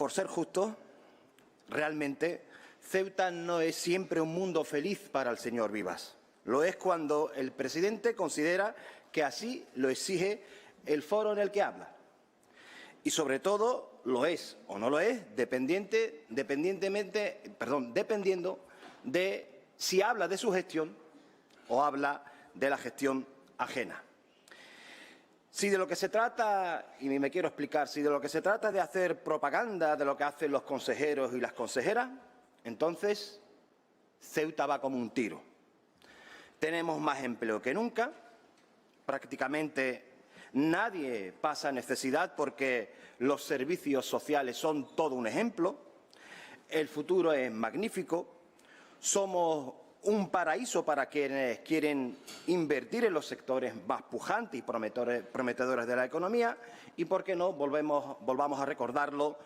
por ser justos, realmente Ceuta no es siempre un mundo feliz para el señor Vivas. Lo es cuando el presidente considera que así lo exige el foro en el que habla. Y sobre todo lo es o no lo es dependiendo de si habla de su gestión o habla de la gestión ajena. Si de lo que se trata, y me quiero explicar, si de lo que se trata es de hacer propaganda de lo que hacen los consejeros y las consejeras, entonces Ceuta va como un tiro. Tenemos más empleo que nunca, prácticamente nadie pasa necesidad porque los servicios sociales son todo un ejemplo, el futuro es magnífico, somos un paraíso para quienes quieren invertir en los sectores más pujantes y prometedores de la economía y, ¿por qué no?, volvamos a recordarlo,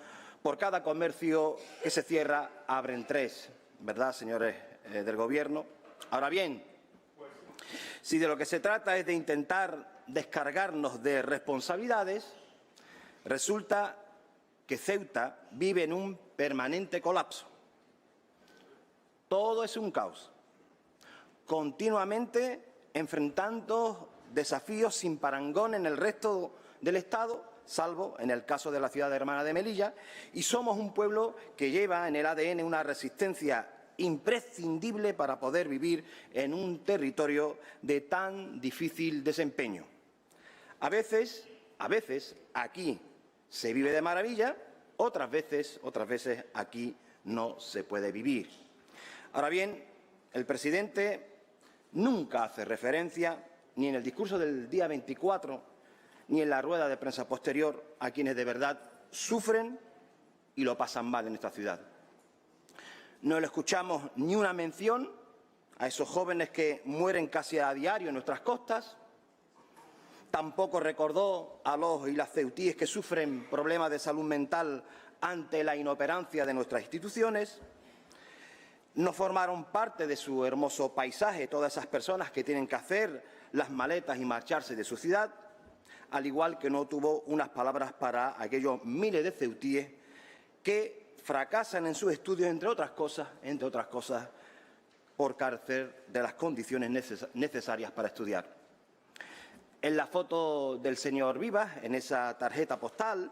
por cada comercio que se cierra abren 3, ¿verdad, señores del Gobierno? Ahora bien, si de lo que se trata es de intentar descargarnos de responsabilidades, resulta que Ceuta vive en un permanente colapso. Todo es un caos, continuamente enfrentando desafíos sin parangón en el resto del Estado, salvo en el caso de la ciudad hermana de Melilla, y somos un pueblo que lleva en el ADN una resistencia imprescindible para poder vivir en un territorio de tan difícil desempeño. A veces aquí se vive de maravilla, otras veces aquí no se puede vivir. Ahora bien, el presidente nunca hace referencia, ni en el discurso del día 24, ni en la rueda de prensa posterior, a quienes de verdad sufren y lo pasan mal en esta ciudad. No le escuchamos ni una mención a esos jóvenes que mueren casi a diario en nuestras costas. Tampoco recordó a los y las ceutíes que sufren problemas de salud mental ante la inoperancia de nuestras instituciones. No formaron parte de su hermoso paisaje todas esas personas que tienen que hacer las maletas y marcharse de su ciudad, al igual que no tuvo unas palabras para aquellos miles de ceutíes que fracasan en sus estudios, entre otras cosas, por carecer de las condiciones necesarias para estudiar. En la foto del señor Vivas, en esa tarjeta postal,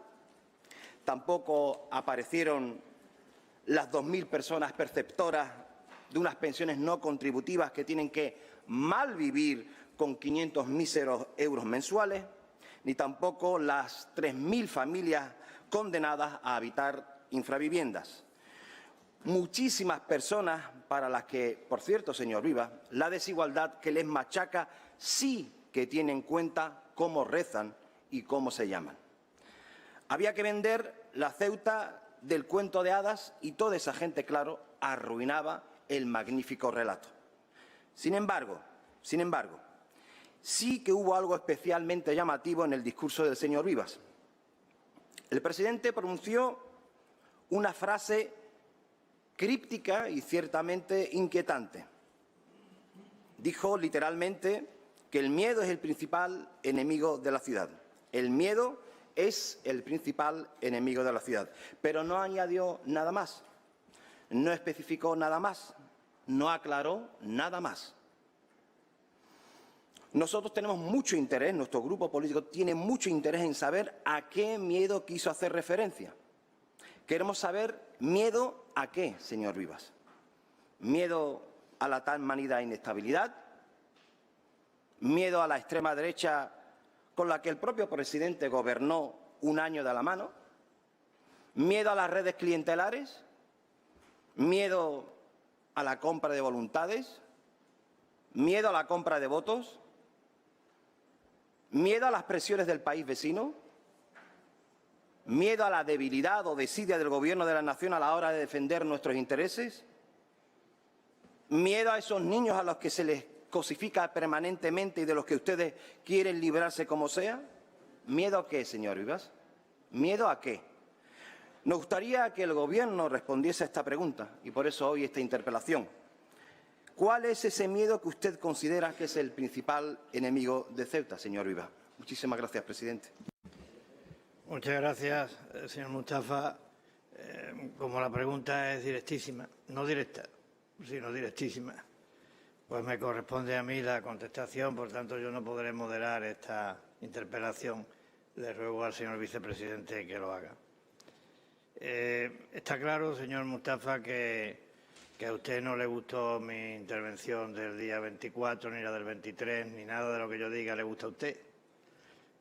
tampoco aparecieron las 2.000 personas perceptoras de unas pensiones no contributivas que tienen que malvivir con 500 míseros euros mensuales, ni tampoco las 3.000 familias condenadas a habitar infraviviendas. Muchísimas personas para las que, por cierto, señor Vivas, la desigualdad que les machaca sí que tiene en cuenta cómo rezan y cómo se llaman. Había que vender la Ceuta del cuento de hadas y toda esa gente, claro, arruinaba el magnífico relato. Sin embargo, sí que hubo algo especialmente llamativo en el discurso del señor Vivas. El presidente pronunció una frase críptica y ciertamente inquietante. Dijo literalmente que el miedo es el principal enemigo de la ciudad. El miedo es el principal enemigo de la ciudad. Pero no añadió nada más, no especificó nada más, no aclaró nada más. Nosotros tenemos mucho interés, nuestro grupo político tiene mucho interés en saber a qué miedo quiso hacer referencia. Queremos saber miedo a qué, señor Vivas. ¿Miedo a la tan manida inestabilidad? ¿Miedo a la extrema derecha con la que el propio presidente gobernó un año de la mano? ¿Miedo a las redes clientelares? ¿Miedo a la compra de voluntades? ¿Miedo a la compra de votos? ¿Miedo a las presiones del país vecino? ¿Miedo a la debilidad o desidia del Gobierno de la Nación a la hora de defender nuestros intereses? ¿Miedo a esos niños a los que se les cosifica permanentemente y de los que ustedes quieren librarse como sea? ¿Miedo a qué, señor Vivas? ¿Miedo a qué? Nos gustaría que el Gobierno respondiese a esta pregunta y por eso hoy esta interpelación. ¿Cuál es ese miedo que usted considera que es el principal enemigo de Ceuta, señor Vivas? Muchísimas gracias, presidente. Muchas gracias, señor Mustafa. Como la pregunta es directísima, no directa, sino directísima, pues me corresponde a mí la contestación, por tanto yo no podré moderar esta interpelación. Le ruego al señor vicepresidente que lo haga. Está claro, señor Mustafa, que a usted no le gustó mi intervención del día 24, ni la del 23, ni nada de lo que yo diga le gusta a usted.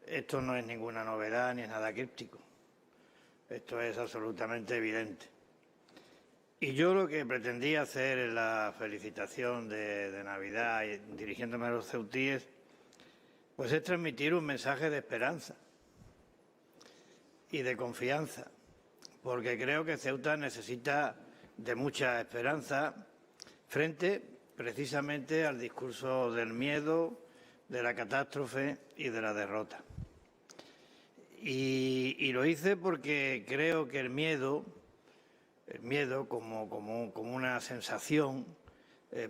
Esto no es ninguna novedad ni es nada críptico. Esto es absolutamente evidente. Y yo lo que pretendía hacer en la felicitación de Navidad, y dirigiéndome a los ceutíes, pues es transmitir un mensaje de esperanza y de confianza, porque creo que Ceuta necesita de mucha esperanza frente precisamente al discurso del miedo, de la catástrofe y de la derrota. Y lo hice porque creo que el miedo como una sensación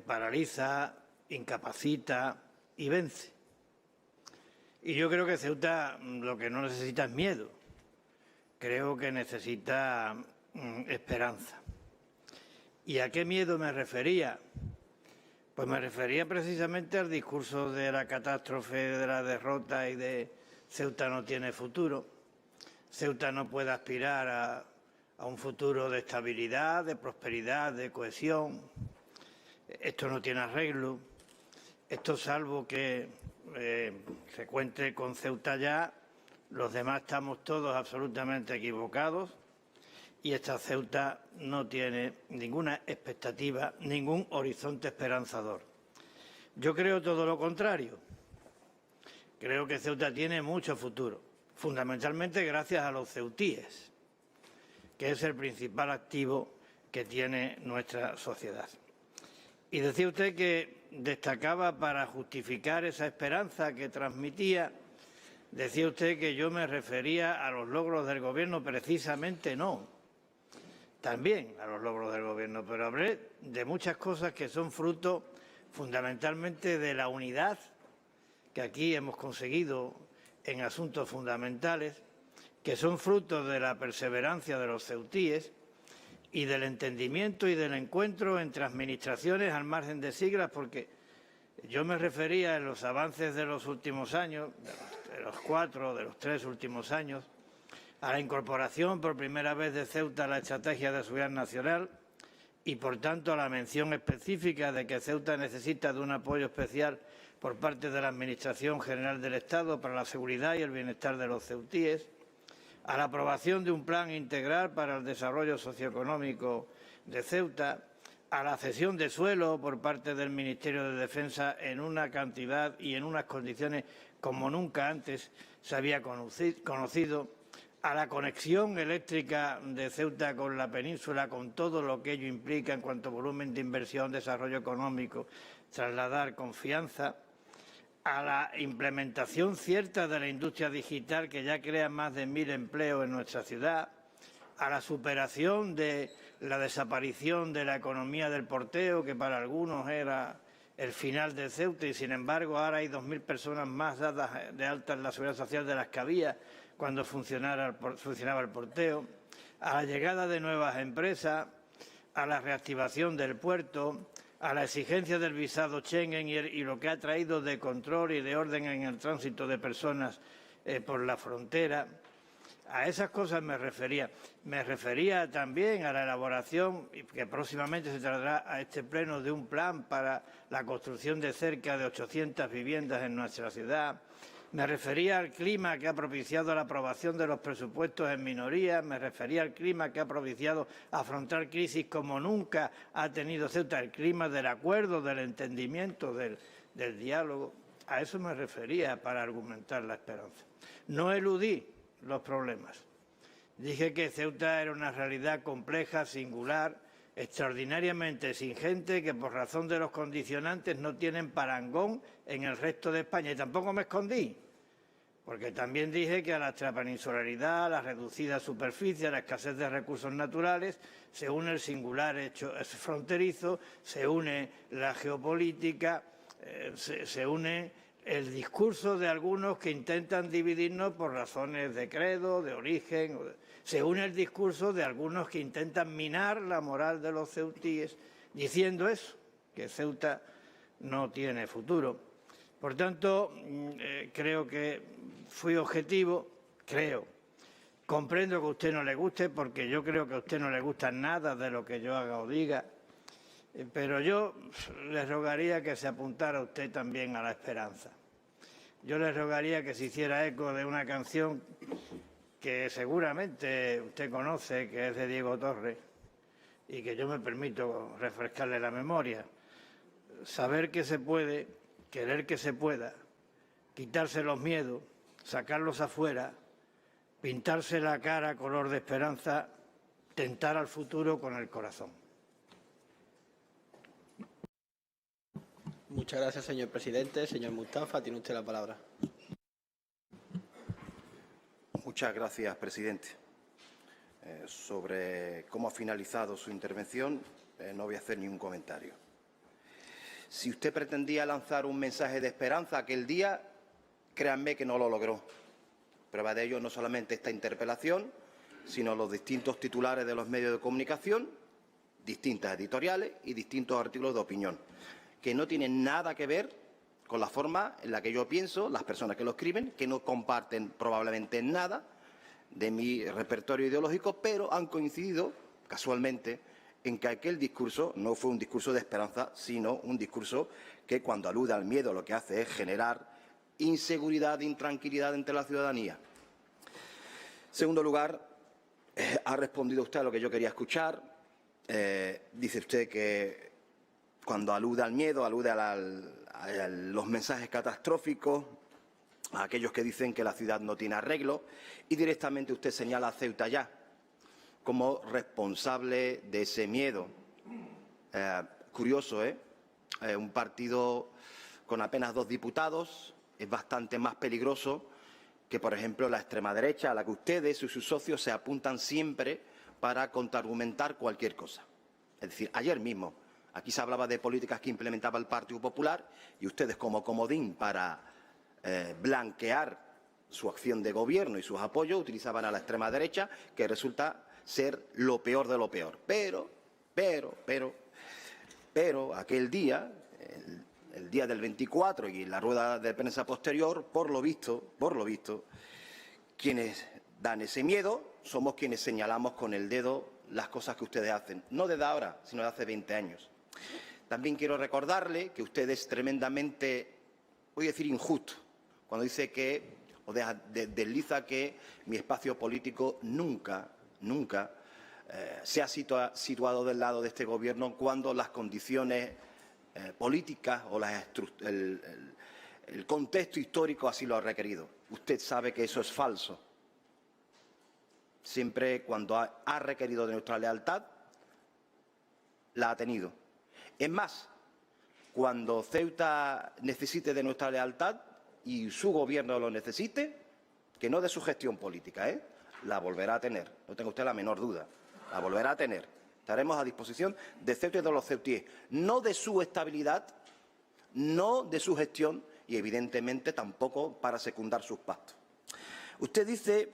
paraliza, incapacita y vence. Y yo creo que Ceuta lo que no necesita es miedo, creo que necesita esperanza. ¿Y a qué miedo me refería? Pues me refería precisamente al discurso de la catástrofe, de la derrota y de Ceuta no tiene futuro. Ceuta no puede aspirar a un futuro de estabilidad, de prosperidad, de cohesión. Esto no tiene arreglo. Esto, salvo que se cuente con Ceuta ya, los demás estamos todos absolutamente equivocados y esta Ceuta no tiene ninguna expectativa, ningún horizonte esperanzador. Yo creo todo lo contrario. Creo que Ceuta tiene mucho futuro, fundamentalmente gracias a los ceutíes, que es el principal activo que tiene nuestra sociedad. Y decía usted que destacaba para justificar esa esperanza que transmitía, decía usted que yo me refería a los logros del Gobierno, precisamente no. También a los logros del Gobierno, pero hablé de muchas cosas que son fruto fundamentalmente de la unidad que aquí hemos conseguido en asuntos fundamentales, que son frutos de la perseverancia de los ceutíes y del entendimiento y del encuentro entre administraciones al margen de siglas, porque yo me refería en los avances de los últimos años, de los 3 últimos años, a la incorporación por primera vez de Ceuta a la estrategia de seguridad nacional y, por tanto, a la mención específica de que Ceuta necesita de un apoyo especial por parte de la Administración General del Estado para la seguridad y el bienestar de los ceutíes, a la aprobación de un plan integral para el desarrollo socioeconómico de Ceuta, a la cesión de suelo por parte del Ministerio de Defensa en una cantidad y en unas condiciones como nunca antes se había conocido, a la conexión eléctrica de Ceuta con la península, con todo lo que ello implica en cuanto a volumen de inversión, desarrollo económico, trasladar confianza, a la implementación cierta de la industria digital que ya crea más de 1000 empleos en nuestra ciudad, a la superación de la desaparición de la economía del porteo, que para algunos era el final de Ceuta y, sin embargo, ahora hay 2000 personas más dadas de alta en la seguridad social de las que había cuando funcionaba el porteo, a la llegada de nuevas empresas, a la reactivación del puerto, a la exigencia del visado Schengen y lo que ha traído de control y de orden en el tránsito de personas por la frontera. A esas cosas me refería. Me refería también a la elaboración, que próximamente se traerá a este pleno, de un plan para la construcción de cerca de 800 viviendas en nuestra ciudad. Me refería al clima que ha propiciado la aprobación de los presupuestos en minoría, me refería al clima que ha propiciado afrontar crisis como nunca ha tenido Ceuta, el clima del acuerdo, del entendimiento, del diálogo. A eso me refería para argumentar la esperanza. No eludí los problemas. Dije que Ceuta era una realidad compleja, singular, extraordinariamente exigente, que por razón de los condicionantes no tienen parangón en el resto de España. Y tampoco me escondí, porque también dije que a la extrapeninsularidad, a la reducida superficie, a la escasez de recursos naturales, se une el singular hecho fronterizo, se une la geopolítica, se une el discurso de algunos que intentan dividirnos por razones de credo, de origen, se une el discurso de algunos que intentan minar la moral de los ceutíes diciendo eso, que Ceuta no tiene futuro. Por tanto, creo que fui objetivo, comprendo que a usted no le guste, porque yo creo que a usted no le gusta nada de lo que yo haga o diga, pero yo le rogaría que se apuntara usted también a la esperanza. Yo le rogaría que se hiciera eco de una canción que seguramente usted conoce, que es de Diego Torres, y que yo me permito refrescarle la memoria. Saber que se puede, querer que se pueda, quitarse los miedos, sacarlos afuera, pintarse la cara color de esperanza, tentar al futuro con el corazón. Muchas gracias, señor presidente. Señor Mustafa, tiene usted la palabra. Muchas gracias, presidente. Sobre cómo ha finalizado su intervención, no voy a hacer ningún comentario. Si usted pretendía lanzar un mensaje de esperanza aquel día, créanme que no lo logró. Prueba de ello no solamente esta interpelación, sino los distintos titulares de los medios de comunicación, distintas editoriales y distintos artículos de opinión, que no tienen nada que ver con la forma en la que yo pienso, las personas que lo escriben, que no comparten probablemente nada de mi repertorio ideológico, pero han coincidido, casualmente, en que aquel discurso no fue un discurso de esperanza, sino un discurso que, cuando alude al miedo, lo que hace es generar inseguridad e intranquilidad entre la ciudadanía. En segundo lugar, ha respondido usted a lo que yo quería escuchar. Dice usted que cuando alude al miedo, alude a los mensajes catastróficos, a aquellos que dicen que la ciudad no tiene arreglo, y directamente usted señala a Ceuta ya como responsable de ese miedo. Curioso, un partido con apenas 2 diputados es bastante más peligroso que, por ejemplo, la extrema derecha, a la que ustedes y sus socios se apuntan siempre para contraargumentar cualquier cosa. Es decir, ayer mismo aquí se hablaba de políticas que implementaba el Partido Popular y ustedes, como comodín para blanquear su acción de gobierno y sus apoyos, utilizaban a la extrema derecha, que resulta ser lo peor de lo peor. Pero aquel día, el día del 24 y en la rueda de prensa posterior, por lo visto, quienes dan ese miedo somos quienes señalamos con el dedo las cosas que ustedes hacen, no desde ahora, sino de hace 20 años. También quiero recordarle que usted es tremendamente, voy a decir, injusto, cuando dice que, o desliza que mi espacio político nunca se ha situado del lado de este Gobierno cuando las condiciones políticas o el contexto histórico así lo ha requerido. Usted sabe que eso es falso. Siempre cuando ha requerido de nuestra lealtad, la ha tenido. Es más, cuando Ceuta necesite de nuestra lealtad y su Gobierno lo necesite, que no de su gestión política, la volverá a tener. No tenga usted la menor duda. La volverá a tener. Estaremos a disposición de Ceuta y de los ceutíes, no de su estabilidad, no de su gestión y, evidentemente, tampoco para secundar sus pactos. Usted dice,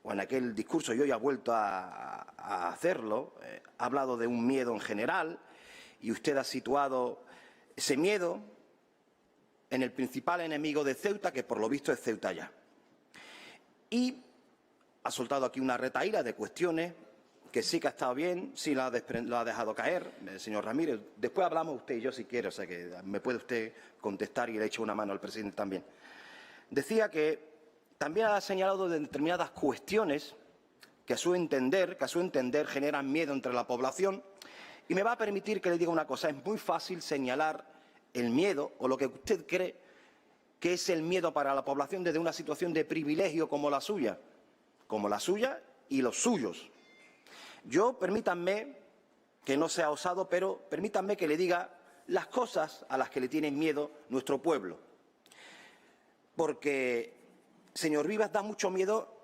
o en aquel discurso y hoy ha vuelto a hacerlo, ha hablado de un miedo en general y usted ha situado ese miedo en el principal enemigo de Ceuta, que por lo visto es Ceuta ya. Y ha soltado aquí una retahíla de cuestiones que sí que ha estado bien, sí la ha dejado caer, señor Ramírez. Después hablamos usted y yo si quiere, o sea que me puede usted contestar y le echo una mano al presidente también. Decía que también ha señalado de determinadas cuestiones que a su entender generan miedo entre la población, y me va a permitir que le diga una cosa. Es muy fácil señalar el miedo o lo que usted cree que es el miedo para la población desde una situación de privilegio como la suya y los suyos. Yo, permítanme que no sea osado, pero permítanme que le diga las cosas a las que le tiene miedo nuestro pueblo. Porque, señor Vivas, da mucho miedo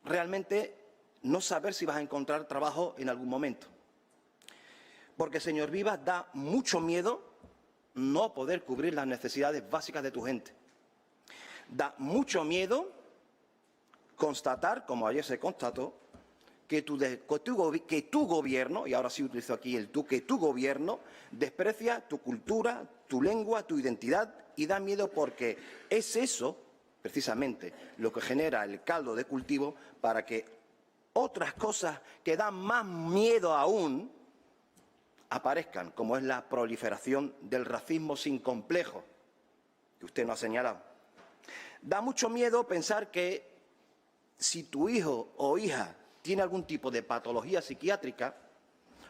realmente no saber si vas a encontrar trabajo en algún momento. Porque, señor Vivas, da mucho miedo no poder cubrir las necesidades básicas de tu gente. Da mucho miedo constatar, como ayer se constató, que tu gobierno, y ahora sí utilizo aquí el tú, que tu gobierno desprecia tu cultura, tu lengua, tu identidad, y da miedo porque es eso, precisamente, lo que genera el caldo de cultivo para que otras cosas que dan más miedo aún aparezcan, como es la proliferación del racismo sin complejo, que usted no ha señalado. Da mucho miedo pensar que si tu hijo o hija tiene algún tipo de patología psiquiátrica,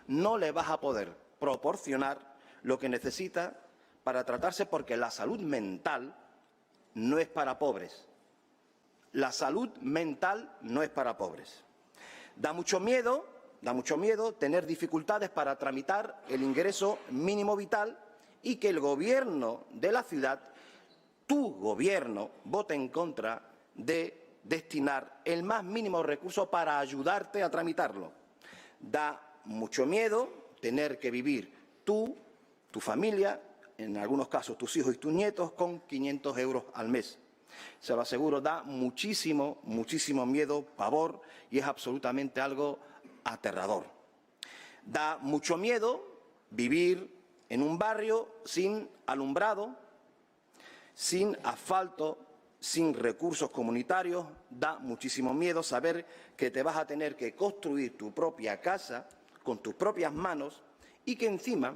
no le vas a poder proporcionar lo que necesita para tratarse, porque la salud mental no es para pobres. La salud mental no es para pobres. Da mucho miedo tener dificultades para tramitar el ingreso mínimo vital y que el gobierno de la ciudad, tu gobierno, vote en contra de destinar el más mínimo recurso para ayudarte a tramitarlo. Da mucho miedo tener que vivir tú, tu familia, en algunos casos tus hijos y tus nietos, con 500 euros al mes. Se lo aseguro, da muchísimo, muchísimo miedo, pavor, y es absolutamente algo aterrador. Da mucho miedo vivir en un barrio sin alumbrado, sin asfalto, sin recursos comunitarios. Da muchísimo miedo saber que te vas a tener que construir tu propia casa con tus propias manos y que encima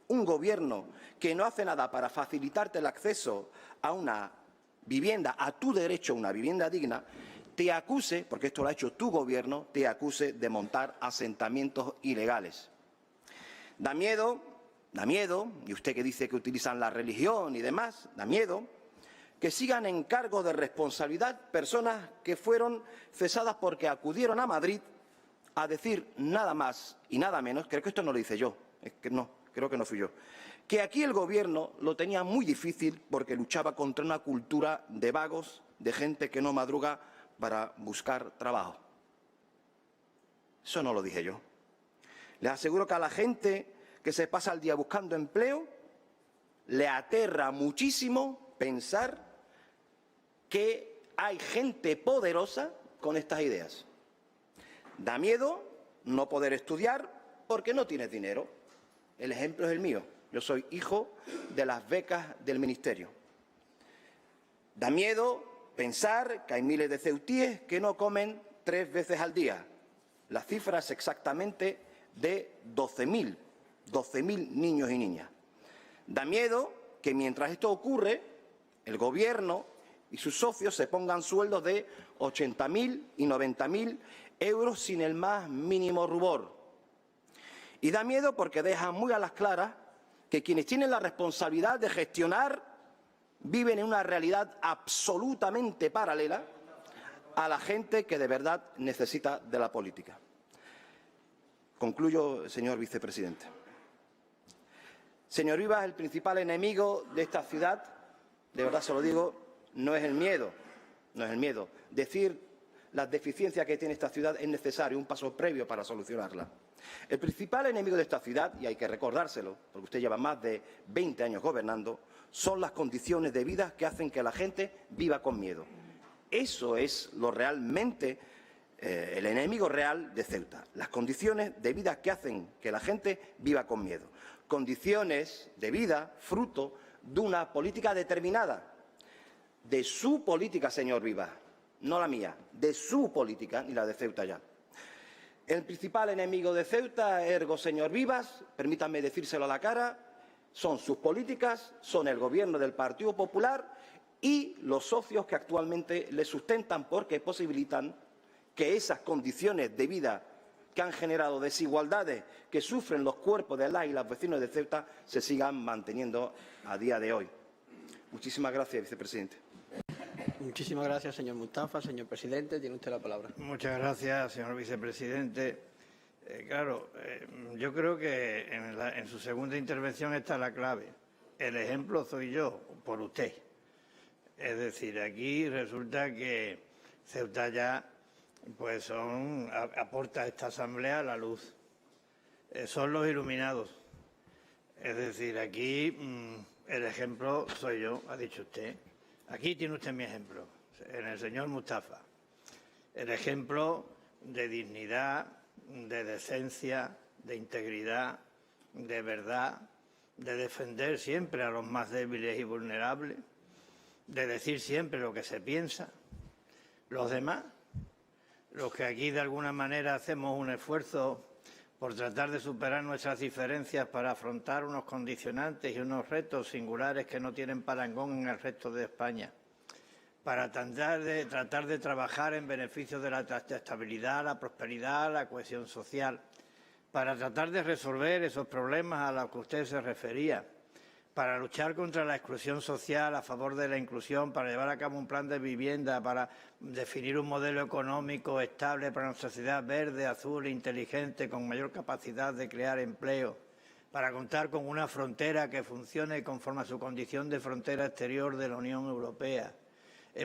un gobierno que no hace nada para facilitarte el acceso a una vivienda, a tu derecho a una vivienda digna, te acuse, porque esto lo ha hecho tu gobierno, te acuse de montar asentamientos ilegales. Da miedo, y usted que dice que utilizan la religión y demás, da miedo que sigan en cargo de responsabilidad personas que fueron cesadas porque acudieron a Madrid a decir nada más y nada menos, creo que esto no lo hice yo, creo que no fui yo, que aquí el gobierno lo tenía muy difícil porque luchaba contra una cultura de vagos, de gente que no madruga para buscar trabajo. Eso no lo dije yo. Les aseguro que a la gente que se pasa el día buscando empleo le aterra muchísimo pensar que hay gente poderosa con estas ideas. Da miedo no poder estudiar porque no tienes dinero. El ejemplo es el mío. Yo soy hijo de las becas del Ministerio. Da miedo pensar que hay miles de ceutíes que no comen 3 veces al día. La cifra es exactamente de 12.000 niños y niñas. Da miedo que mientras esto ocurre, el gobierno y sus socios se pongan sueldos de 80.000 y 90.000 euros sin el más mínimo rubor. Y da miedo porque deja muy a las claras que quienes tienen la responsabilidad de gestionar viven en una realidad absolutamente paralela a la gente que de verdad necesita de la política. Concluyo, señor vicepresidente. Señor Rivas, el principal enemigo de esta ciudad, de verdad se lo digo, no es el miedo, no es el miedo. Decir las deficiencias que tiene esta ciudad es necesario, un paso previo para solucionarla. El principal enemigo de esta ciudad, y hay que recordárselo, porque usted lleva más de 20 años gobernando, son las condiciones de vida que hacen que la gente viva con miedo. Eso es lo realmente, el enemigo real de Ceuta. Las condiciones de vida que hacen que la gente viva con miedo. Condiciones de vida fruto de una política determinada, de su política, señor Rivas, no la mía, de su política y la de Ceuta ya. El principal enemigo de Ceuta, ergo señor Rivas, permítanme decírselo a la cara, son sus políticas, son el gobierno del Partido Popular y los socios que actualmente le sustentan, porque posibilitan que esas condiciones de vida que han generado desigualdades que sufren los cuerpos de las y los vecinos de Ceuta se sigan manteniendo a día de hoy. Muchísimas gracias, vicepresidente. Muchísimas gracias, señor Mustafa. Señor presidente, tiene usted la palabra. Muchas gracias, señor vicepresidente. Yo creo que en su segunda intervención está la clave. El ejemplo soy yo, por usted. Es decir, aquí resulta que Ceuta ya pues aporta a esta asamblea la luz. Son los iluminados. Es decir, aquí el ejemplo soy yo, ha dicho usted. Aquí tiene usted mi ejemplo, en el señor Mustafa. El ejemplo de dignidad, de decencia, de integridad, de verdad, de defender siempre a los más débiles y vulnerables, de decir siempre lo que se piensa. Los demás, los que aquí de alguna manera hacemos un esfuerzo por tratar de superar nuestras diferencias para afrontar unos condicionantes y unos retos singulares que no tienen parangón en el resto de España, para tratar de trabajar en beneficio de la estabilidad, la prosperidad, la cohesión social, para tratar de resolver esos problemas a los que usted se refería, para luchar contra la exclusión social, a favor de la inclusión, para llevar a cabo un plan de vivienda, para definir un modelo económico estable para una sociedad verde, azul, inteligente, con mayor capacidad de crear empleo, para contar con una frontera que funcione conforme a su condición de frontera exterior de la Unión Europea,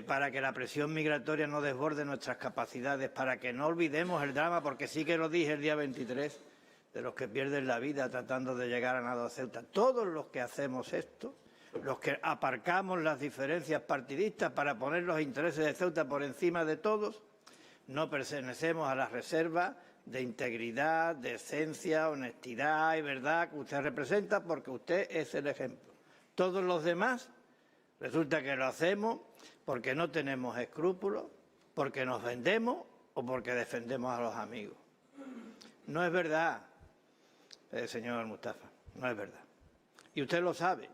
para que la presión migratoria no desborde nuestras capacidades, para que no olvidemos el drama, porque sí que lo dije el día 23, de los que pierden la vida tratando de llegar a Nado Ceuta. Todos los que hacemos esto, los que aparcamos las diferencias partidistas para poner los intereses de Ceuta por encima de todos, no pertenecemos a la reserva de integridad, decencia, honestidad y verdad que usted representa, porque usted es el ejemplo. Todos los demás resulta que lo hacemos porque no tenemos escrúpulos, porque nos vendemos o porque defendemos a los amigos. No es verdad, señor Mustafa, no es verdad. Y usted lo sabe.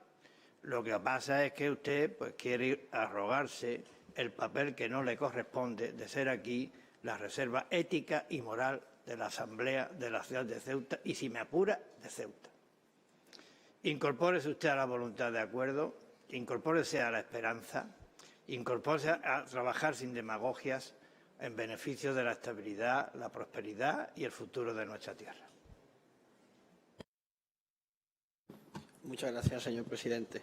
Lo que pasa es que usted quiere arrogarse el papel que no le corresponde de ser aquí la reserva ética y moral de la Asamblea de la ciudad de Ceuta y, si me apura, de Ceuta. Incorpórese usted a la voluntad de acuerdo, incorpórese a la esperanza, incorpórese a trabajar sin demagogias en beneficio de la estabilidad, la prosperidad y el futuro de nuestra tierra. Muchas gracias, señor presidente.